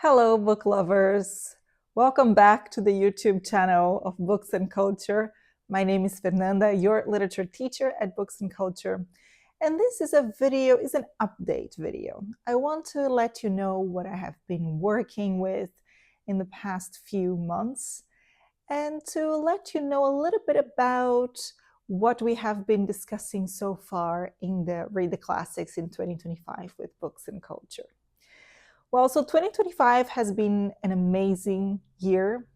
Hello, book lovers. Welcome back to the YouTube channel of Books and Culture. My name is Fernanda, your literature teacher at Books and Culture. And this is an update video. I want to let you know what I have been working with in the past few months and to let you know a little bit about what we have been discussing so far in the Read the Classics in 2025 with Books and Culture. Well, so 2025 has been an amazing year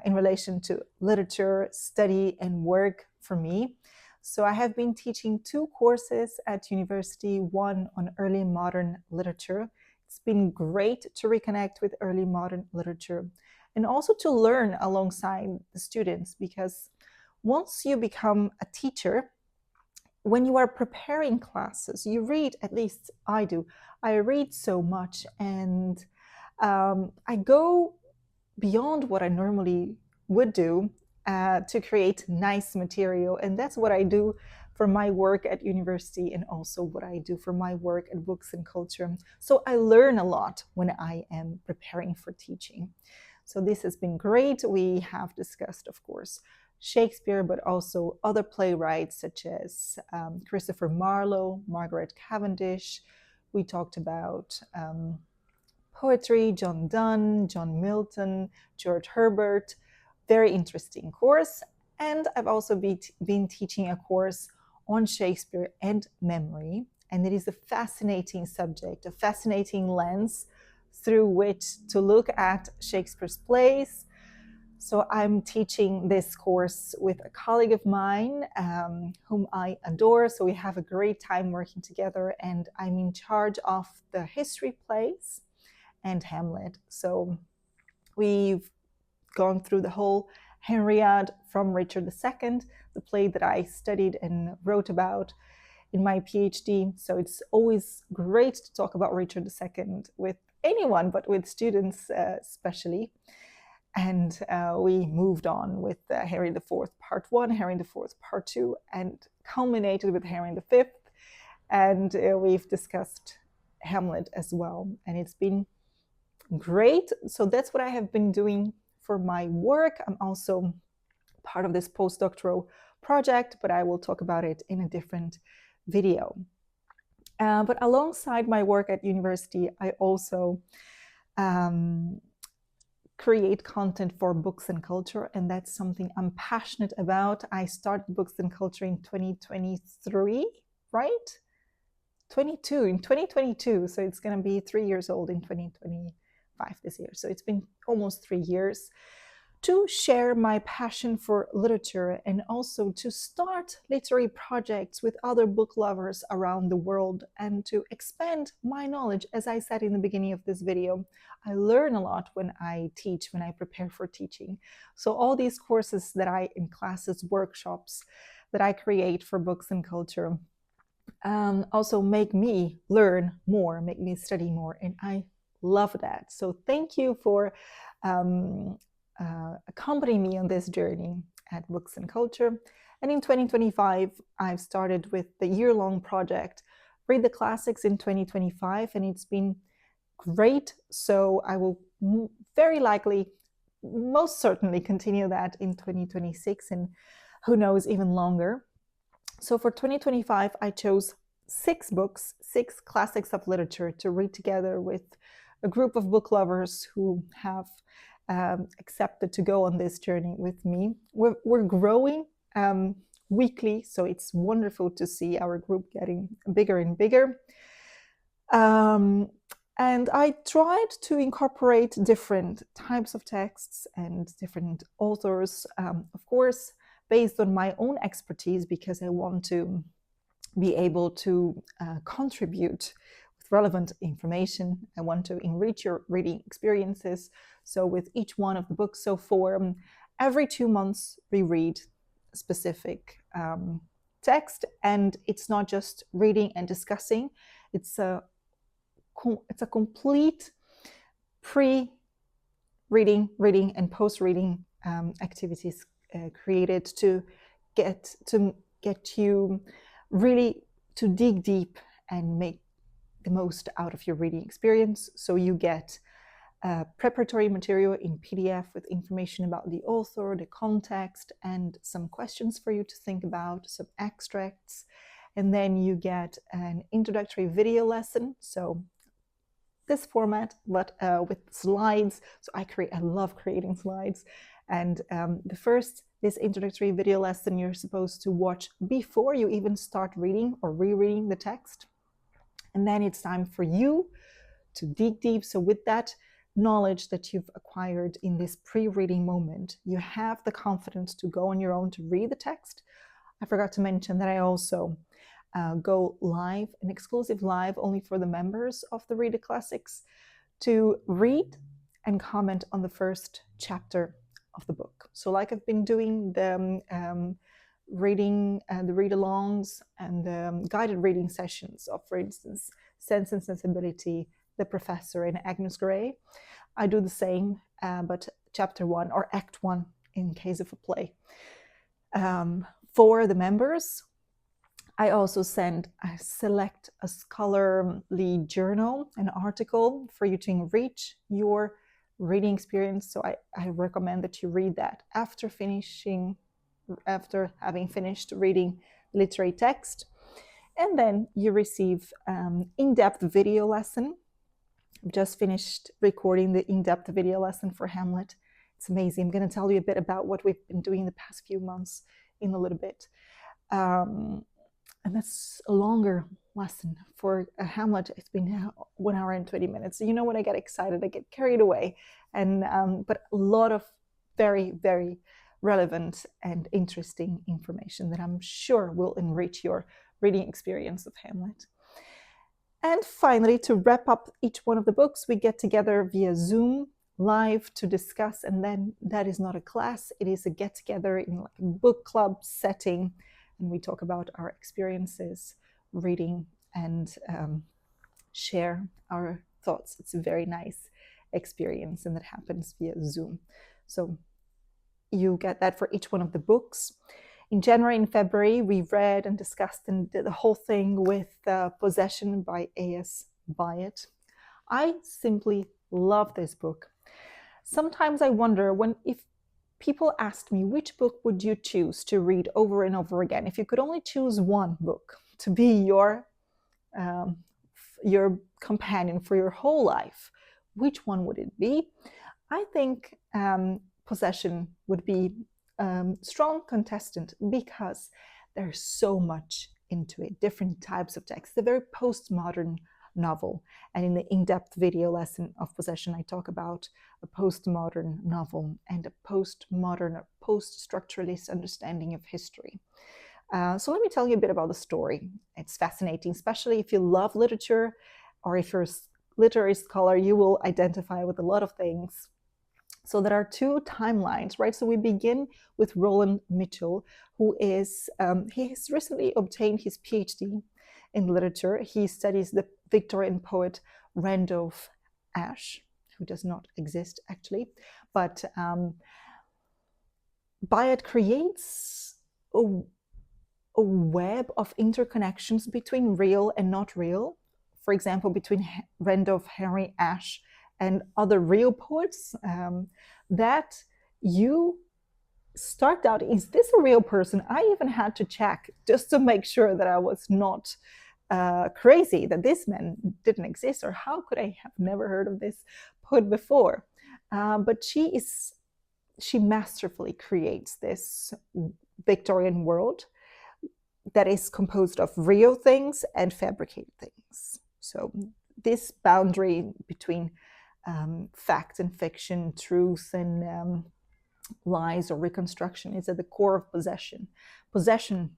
in relation to literature, study, and work for me. So I have been teaching 2 courses at university, one on early modern literature. It's been great to reconnect with early modern literature and also to learn alongside the students, because once you become a teacher, when you are preparing classes, you read, at least I do, I read so much, and I go beyond what I normally would do to create nice material. And that's what I do for my work at university and also what I do for my work at Books and Culture. So I learn a lot when I am preparing for teaching. So this has been great. We have discussed, of course, Shakespeare, but also other playwrights such as Christopher Marlowe, Margaret Cavendish. We talked about poetry, John Donne, John Milton, George Herbert. Very interesting course. And I've also been teaching a course on Shakespeare and memory. And it is a fascinating subject, a fascinating lens through which to look at Shakespeare's plays. So I'm teaching this course with a colleague of mine whom I adore. So we have a great time working together, and I'm in charge of the history plays and Hamlet. So we've gone through the whole Henriade from Richard II, the play that I studied and wrote about in my PhD. So it's always great to talk about Richard II with anyone, but with students especially. And we moved on with Henry IV Part 1, Henry IV Part 2, and culminated with Henry V. And we've discussed Hamlet as well. And it's been great. So that's what I have been doing for my work. I'm also part of this postdoctoral project, but I will talk about it in a different video. But alongside my work at university, I also create content for Books and Culture, and that's something I'm passionate about. I started Books and Culture in 2023, right? In 2022, so it's going to be 3 years old in 2025 this year. So it's been almost 3 years to share my passion for literature and also to start literary projects with other book lovers around the world and to expand my knowledge. As I said in the beginning of this video, I learn a lot when I teach, when I prepare for teaching. So all these courses that in classes, workshops that I create for Books and Culture also make me learn more, make me study more, and I love that. So thank you for accompanying me on this journey at Books and Culture. And in 2025, I've started with the year-long project Read the Classics in 2025, and it's been great. So I will very likely, most certainly continue that in 2026, and who knows, even longer. So for 2025, I chose 6 books, 6 classics of literature to read together with a group of book lovers who have accepted to go on this journey with me. We're growing weekly, so it's wonderful to see our group getting bigger and bigger. And I tried to incorporate different types of texts and different authors, of course, based on my own expertise, because I want to be able to contribute with relevant information. I want to enrich your reading experiences. So with each one of the books, so for every 2 months, we read a specific text, and it's not just reading and discussing. It's a complete pre-reading, reading, and post-reading activities created to get you really to dig deep and make the most out of your reading experience. So you get preparatory material in PDF with information about the author, the context, and some questions for you to think about, some extracts. And then you get an introductory video lesson. So this format, but with slides. So I love creating slides. And this introductory video lesson you're supposed to watch before you even start reading or rereading the text. And then it's time for you to dig deep. So with that knowledge that you've acquired in this pre-reading moment, you have the confidence to go on your own to read the text. I forgot to mention that I also go live, an exclusive live only for the members of the Read the Classics, to read and comment on the first chapter of the book. So like I've been doing the reading and the read-alongs and the guided reading sessions of, for instance, Sense and Sensibility, The Professor, and Agnes Grey, I do the same, but chapter 1 or act 1 in case of a play. For the members, I also select a scholarly journal, an article for you to enrich your reading experience. So I recommend that you read that after having finished reading the literary text. And then you receive in-depth video lesson. I've just finished recording the in-depth video lesson for Hamlet. It's amazing. I'm going to tell you a bit about what we've been doing the past few months in a little bit. And that's a longer lesson. For Hamlet, it's been 1 hour and 20 minutes. So you know when I get excited, I get carried away. And but a lot of very, very relevant and interesting information that I'm sure will enrich your reading experience of Hamlet. And finally, to wrap up each one of the books, we get together via Zoom live to discuss. And then that is not a class, it is a get-together in like a book club setting. And we talk about our experiences reading and share our thoughts. It's a very nice experience, and that happens via Zoom. So you get that for each one of the books. In January and February, we read and discussed and did the whole thing with Possession by A.S. Byatt. I simply love this book. Sometimes I wonder if people asked me, which book would you choose to read over and over again? If you could only choose one book to be your companion for your whole life, which one would it be? I think Possession would be strong contestant because there's so much into it, different types of text. It's a very postmodern novel, and in the in-depth video lesson of Possession, I talk about a postmodern novel and a postmodern or post-structuralist understanding of history. So let me tell you a bit about the story. It's fascinating, especially if you love literature or if you're a literary scholar, you will identify with a lot of things. So there are two timelines, right? So we begin with Roland Mitchell, who is, he has recently obtained his PhD in literature. He studies the Victorian poet Randolph Ashe, who does not exist actually, but Byatt creates a web of interconnections between real and not real. For example, between Randolph Henry Ashe and other real poets, that you start out, is this a real person? I even had to check just to make sure that I was not crazy, that this man didn't exist, or how could I have never heard of this poet before? But she masterfully creates this Victorian world that is composed of real things and fabricated things. So this boundary between fact and fiction, truth and lies or reconstruction is at the core of Possession. Possession,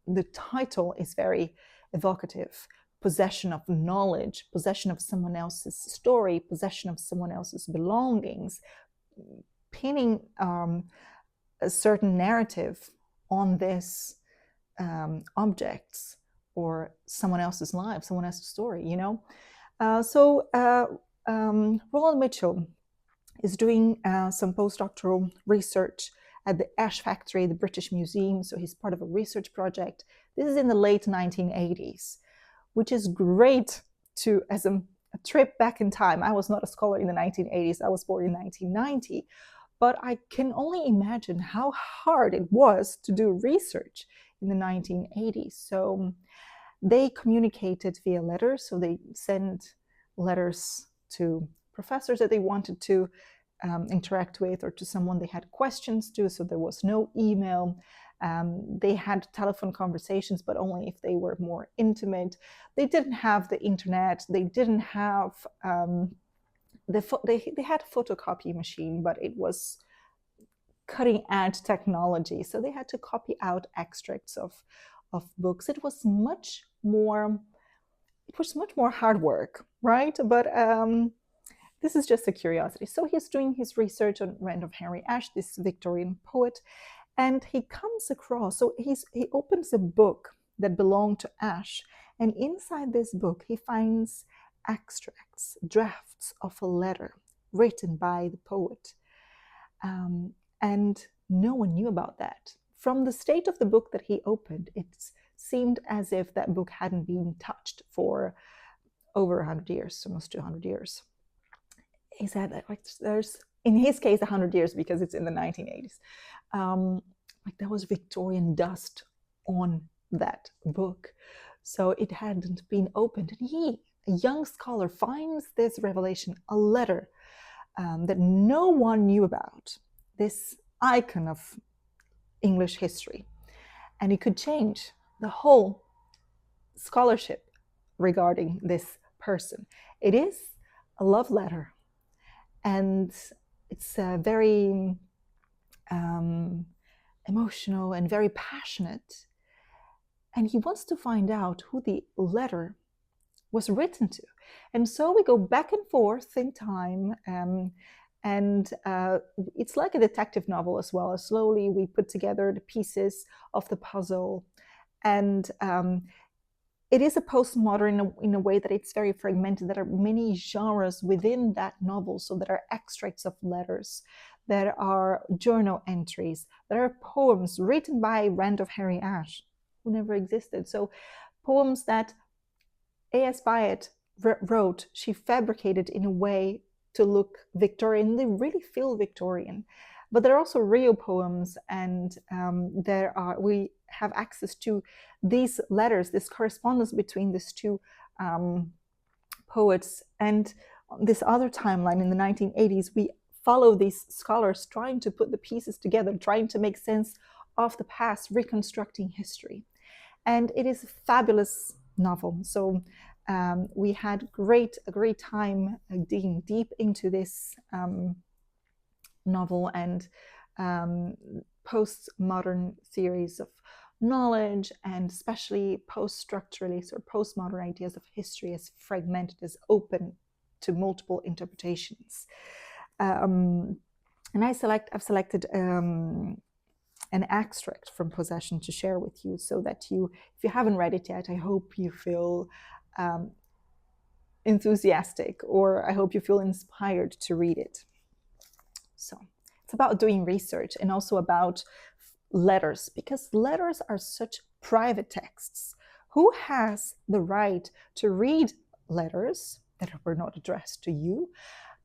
the title is very evocative. Possession of knowledge, possession of someone else's story, possession of someone else's belongings, pinning a certain narrative on this objects or someone else's life, someone else's story, you know? Roland Mitchell is doing some postdoctoral research at the Ash Factory, the British Museum. So he's part of a research project. This is in the late 1980s, which is great to, as a a trip back in time. I was not a scholar in the 1980s. I was born in 1990. But I can only imagine how hard it was to do research in the 1980s. So they communicated via letters. So they sent letters to professors that they wanted to interact with, or to someone they had questions to. So there was no email. They had telephone conversations, but only if they were more intimate. They didn't have the internet. They didn't have they had a photocopy machine, but it was cutting edge technology. So they had to copy out extracts of books. It was much more hard work, right? But this is just a curiosity. So he's doing his research on Randolph Henry Ashe, this Victorian poet, and he comes across, so he opens a book that belonged to Ashe, and inside this book he finds extracts, drafts of a letter written by the poet. And no one knew about that. From the state of the book that he opened, it seemed as if that book hadn't been touched for over 100 years, almost 200 years. He said that there's, in his case, 100 years because it's in the 1980s. There was Victorian dust on that book. So it hadn't been opened. And he, a young scholar, finds this revelation, a letter that no one knew about, this icon of English history. And it could change the whole scholarship regarding this person. It is a love letter, and it's very emotional and very passionate. And he wants to find out who the letter was written to. And so we go back and forth in time, and it's like a detective novel as well. Slowly we put together the pieces of the puzzle. And it is a postmodern in a way that it's very fragmented. There are many genres within that novel. So there are extracts of letters, there are journal entries, there are poems written by Randolph Henry Ashe, who never existed. So poems that A.S. Byatt wrote, she fabricated in a way to look Victorian. They really feel Victorian. But there are also real poems, and we have access to these letters, this correspondence between these two poets. And this other timeline in the 1980s, we follow these scholars trying to put the pieces together, trying to make sense of the past, reconstructing history. And it is a fabulous novel. So we had a great time digging deep into this novel and postmodern theories of knowledge, and especially post-structuralist or postmodern ideas of history as fragmented, as open to multiple interpretations. And I've selected an extract from Possession to share with you, so that you, if you haven't read it yet, I hope you feel enthusiastic, or I hope you feel inspired to read it. So it's about doing research, and also about letters, because letters are such private texts. Who has the right to read letters that were not addressed to you?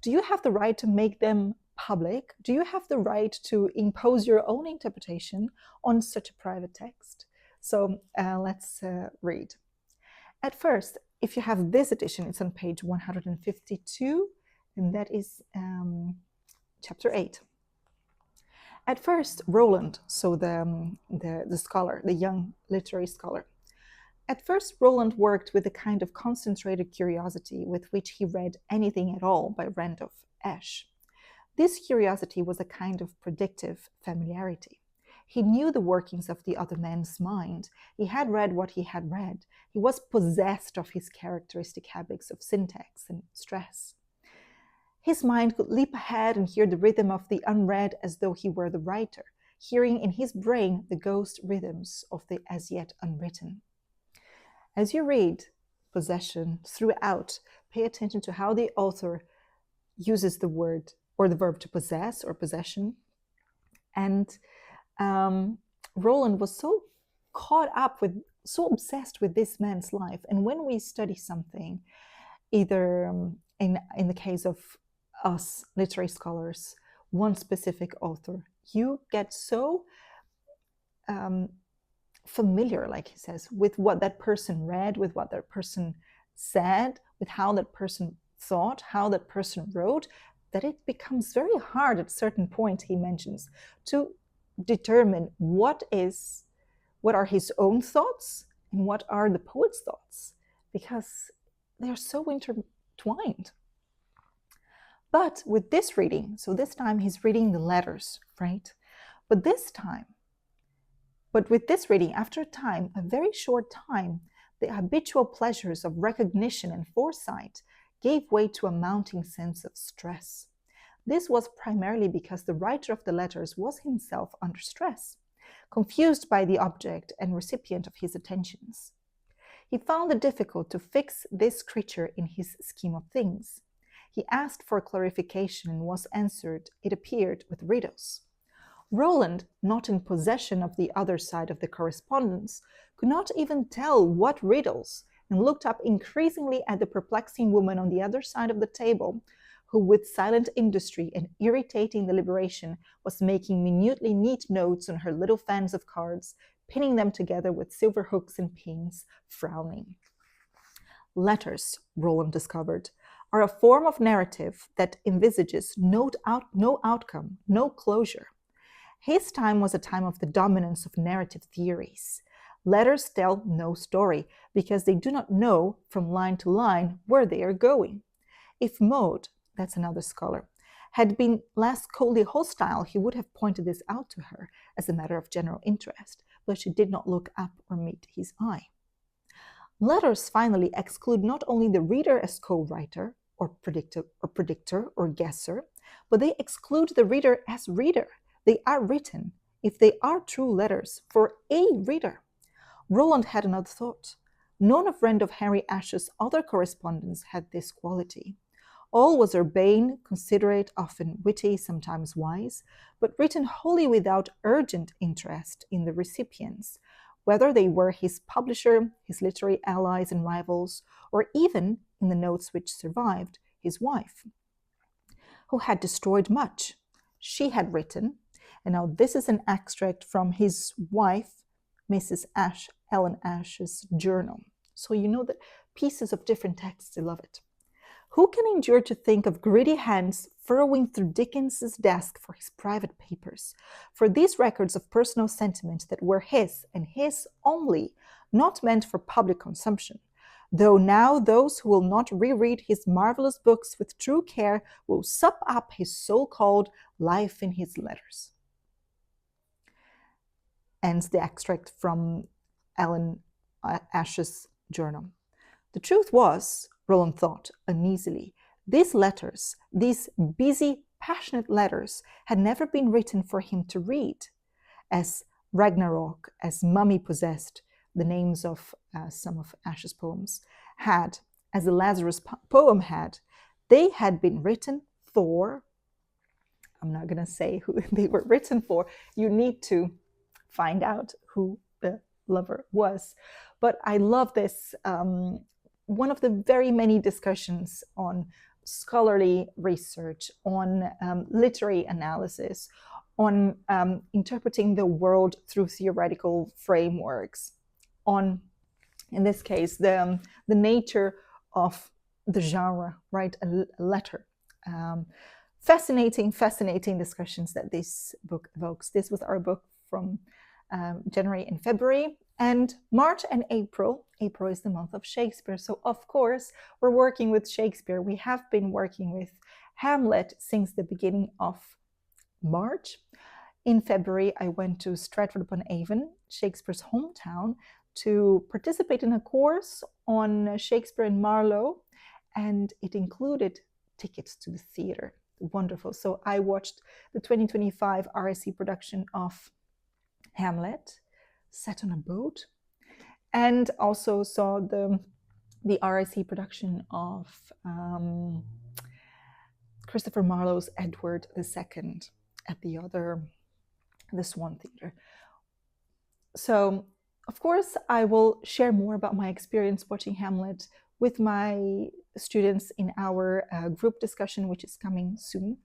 Do you have the right to make them public? Do you have the right to impose your own interpretation on such a private text? So let's read. At first, if you have this edition, it's on page 152, and that is chapter 8. At first, Roland, so the scholar, the young literary scholar, at first Roland worked with a kind of concentrated curiosity with which he read anything at all by Randolph Ashe. This curiosity was a kind of predictive familiarity. He knew the workings of the other man's mind. He had read what he had read. He was possessed of his characteristic habits of syntax and stress. His mind could leap ahead and hear the rhythm of the unread as though he were the writer, hearing in his brain the ghost rhythms of the as yet unwritten. As you read Possession throughout, pay attention to how the author uses the word or the verb to possess or possession. And Roland was so caught up with, so obsessed with this man's life. And when we study something, either in the case of us literary scholars, one specific author. You get so familiar, like he says, with what that person read, with what that person said, with how that person thought, how that person wrote, that it becomes very hard at certain points, he mentions, to determine what are his own thoughts and what are the poet's thoughts, because they're so intertwined. But with this reading, so this time he's reading the letters, right? But with this reading, after a time, a very short time, the habitual pleasures of recognition and foresight gave way to a mounting sense of stress. This was primarily because the writer of the letters was himself under stress, confused by the object and recipient of his attentions. He found it difficult to fix this creature in his scheme of things. He asked for clarification and was answered, it appeared, with riddles. Roland, not in possession of the other side of the correspondence, could not even tell what riddles, and looked up increasingly at the perplexing woman on the other side of the table, who with silent industry and irritating deliberation was making minutely neat notes on her little fans of cards, pinning them together with silver hooks and pins, frowning. Letters, Roland discovered, are a form of narrative that envisages no outcome, no closure. His time was a time of the dominance of narrative theories. Letters tell no story because they do not know from line to line where they are going. If Maud, that's another scholar, had been less coldly hostile, he would have pointed this out to her as a matter of general interest, but she did not look up or meet his eye. Letters finally exclude not only the reader as co-writer or predictor or guesser, but they exclude the reader as reader. They are written, if they are true letters, for a reader. Roland had another thought. None of Randolph Henry Ash's other correspondence had this quality. All was urbane, considerate, often witty, sometimes wise, but written wholly without urgent interest in the recipients, whether they were his publisher, his literary allies and rivals, or even, in the notes which survived, his wife, who had destroyed much. She had written, and now this is an extract from his wife, Mrs. Ash, Ellen Ash's journal. So you know that pieces of different texts, I love it. Who can endure to think of greedy hands furrowing through Dickens's desk for his private papers, for these records of personal sentiment that were his and his only, not meant for public consumption, though now those who will not reread his marvelous books with true care will sup up his so-called life in his letters. Ends the extract from Ellen Ash's journal. The truth was, Roland thought uneasily, these letters, these busy, passionate letters, had never been written for him to read. As Ragnarok, as Mummy Possessed, the names of some of Ash's poems, had, as the Lazarus poem had, they had been written for, I'm not going to say who they were written for, you need to find out who the lover was. But I love this, one of the very many discussions on scholarly research, on literary analysis, on interpreting the world through theoretical frameworks, on, in this case, the nature of the genre, right, a letter. Fascinating discussions that this book evokes. This was our book from January and February, and March and April. April is the month of Shakespeare, so of course we're working with Shakespeare. We have been working with Hamlet since the beginning of March. In February, I went to Stratford-upon-Avon, Shakespeare's hometown, to participate in a course on Shakespeare and Marlowe, and it included tickets to the theater. Wonderful. So I watched the 2025 RSC production of Hamlet, set on a boat, and also saw the RSC production of Christopher Marlowe's Edward II at the Swan Theatre. So, of course, I will share more about my experience watching Hamlet with my students in our group discussion, which is coming soon.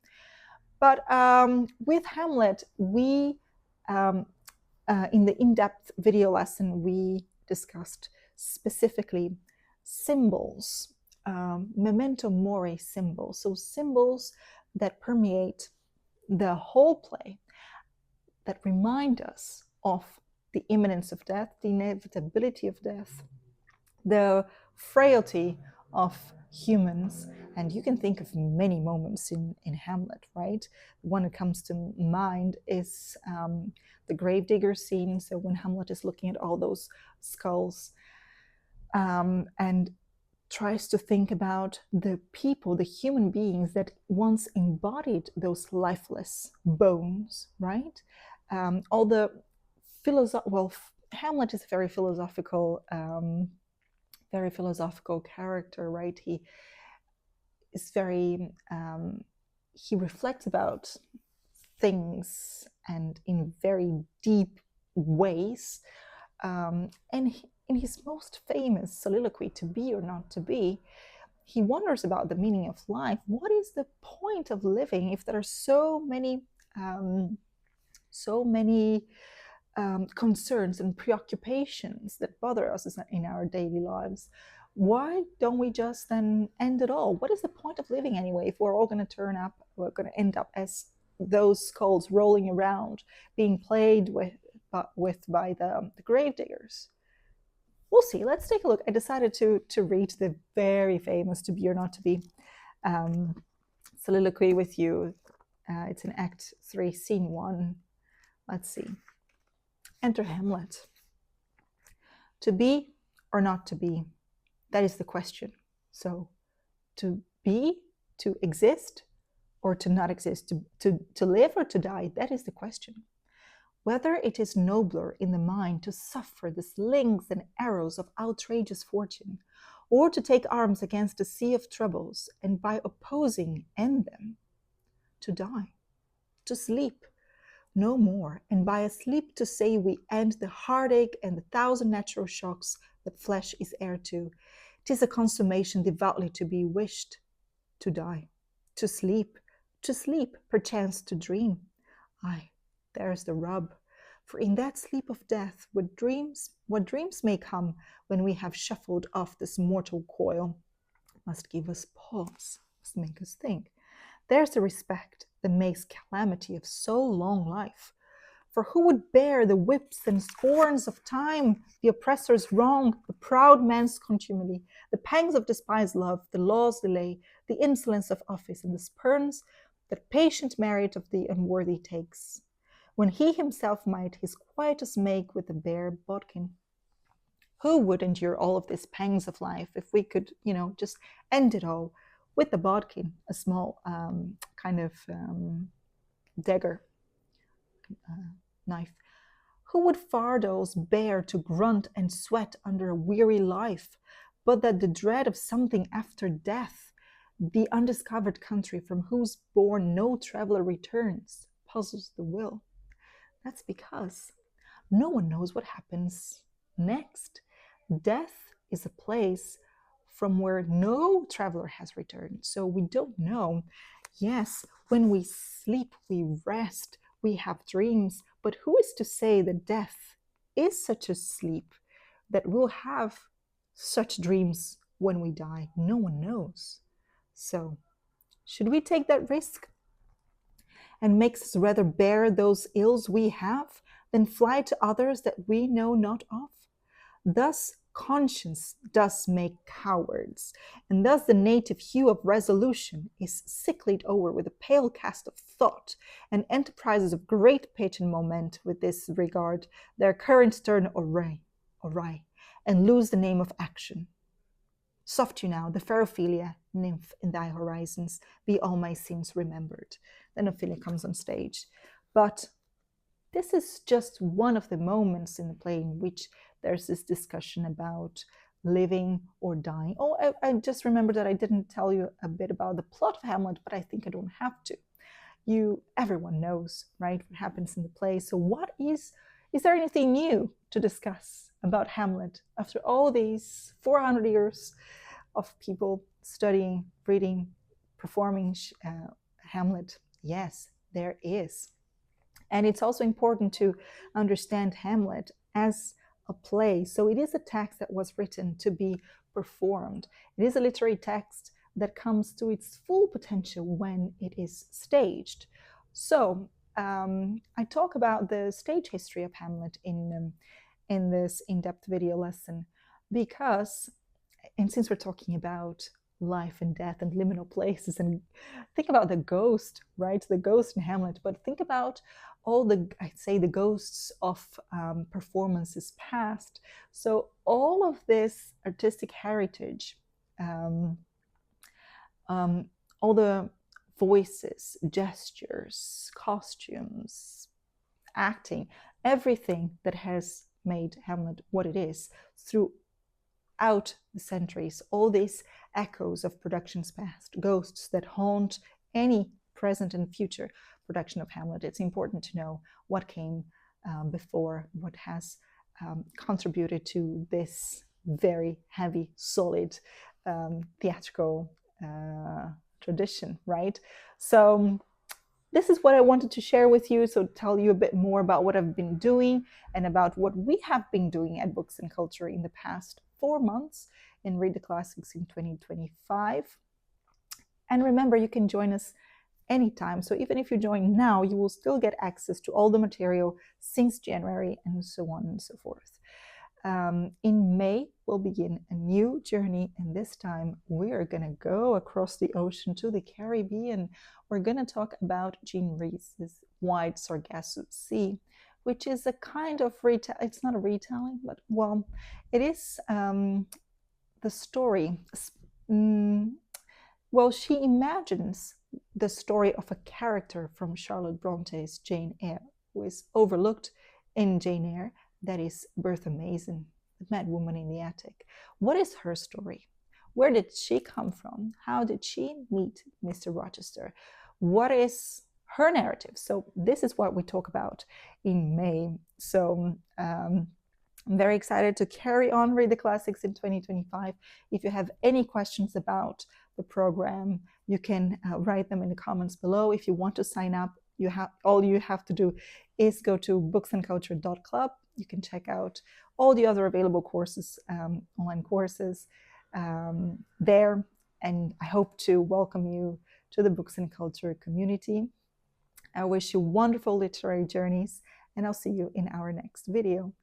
But with Hamlet, we, in the in-depth video lesson, we discussed specifically symbols, memento mori symbols, so symbols that permeate the whole play, that remind us of the imminence of death, the inevitability of death, the frailty of humans. And you can think of many moments in Hamlet, right? One that comes to mind is the gravedigger scene. So when Hamlet is looking at all those skulls and tries to think about the people, the human beings that once embodied those lifeless bones, right? All the Hamlet is a very philosophical character, right? He is very, he reflects about things and in very deep ways. And in his most famous soliloquy, To Be or Not to Be, he wonders about the meaning of life. What is the point of living if there are so many concerns and preoccupations that bother us in our daily lives? Why don't we just then end it all? What is the point of living anyway if we're all going to turn up, we're going to end up as those skulls rolling around, being played with by the gravediggers? We'll see. Let's take a look. I decided to read the very famous To Be or Not to Be soliloquy with you. It's in Act 3, Scene 1. Let's see. Enter Hamlet. To be or not to be? That is the question. So, to be, to exist, or to not exist, to live or to die, that is the question. Whether it is nobler in the mind to suffer the slings and arrows of outrageous fortune, or to take arms against a sea of troubles, and by opposing end them, to die, to sleep, no more, and by a sleep to say we end the heartache and the thousand natural shocks that flesh is heir to. 'Tis a consummation devoutly to be wished, to die, to sleep, perchance to dream. Aye, there's the rub. For in that sleep of death, what dreams may come when we have shuffled off this mortal coil, must give us pause, must make us think. There's the respect that makes calamity of so long life. For who would bear the whips and scorns of time, the oppressor's wrong, the proud man's contumely, the pangs of despised love, the law's delay, the insolence of office, and the spurns that patient merit of the unworthy takes, when he himself might his quietus make with the bare bodkin? Who would endure all of these pangs of life if we could, just end it all with the bodkin, a small dagger, knife? Who would Fardos bear to grunt and sweat under a weary life, but that the dread of something after death, the undiscovered country from whose bourne no traveler returns, puzzles the will? That's because no one knows what happens next. Death is a place from where no traveler has returned, so we don't know. Yes, when we sleep, we rest, we have dreams, but who is to say that death is such a sleep that we'll have such dreams when we die? No one knows. So, should we take that risk and make us rather bear those ills we have than fly to others that we know not of? Thus conscience does make cowards, and thus the native hue of resolution is sicklied over with a pale cast of thought, and enterprises of great patent moment with this regard their current turn awry, and lose the name of action. Soft you now, the fair Ophelia, nymph in thy horizons, be all my sins remembered. Then Ophelia comes on stage. But this is just one of the moments in the play in which there's this discussion about living or dying. Oh, I just remembered that I didn't tell you a bit about the plot of Hamlet, but I think I don't have to. Everyone knows, right, what happens in the play. So is there anything new to discuss about Hamlet after all these 400 years of people studying, reading, performing Hamlet? Yes, there is. And it's also important to understand Hamlet as a play. So it is a text that was written to be performed. It is a literary text that comes to its full potential when it is staged. So I talk about the stage history of Hamlet in this in-depth video lesson because, and since we're talking about life and death and liminal places, and think about the ghost, right? The ghost in Hamlet, but think about all the, I'd say, the ghosts of performances past. So all of this artistic heritage, all the voices, gestures, costumes, acting, everything that has made Hamlet what it is throughout the centuries, all these echoes of productions past, ghosts that haunt any present and future production of Hamlet. It's important to know what came before, what has contributed to this very heavy, solid theatrical tradition, right? So this is what I wanted to share with you. So tell you a bit more about what I've been doing and about what we have been doing at Books and Culture in the past 4 months in Read the Classics in 2025. And remember, you can join us anytime. So even if you join now, you will still get access to all the material since January and so on and so forth. In May, we'll begin a new journey, and this time we are going to go across the ocean to the Caribbean. We're going to talk about Jean Rhys's Wide Sargasso Sea, which is a kind of it's not a retelling, but well, it is the story. Well, she imagines the story of a character from Charlotte Bronte's Jane Eyre, who is overlooked in Jane Eyre. That is Bertha Mason, the mad woman in the attic. What is her story? Where did she come from? How did she meet Mr. Rochester? What is her narrative? So this is what we talk about in May. So I'm very excited to carry on Read the Classics in 2025. If you have any questions about the program, you can write them in the comments below. If you want to sign up, all you have to do is go to booksandculture.club. You can check out all the other available courses, online courses there. And I hope to welcome you to the Books and Culture community. I wish you wonderful literary journeys, and I'll see you in our next video.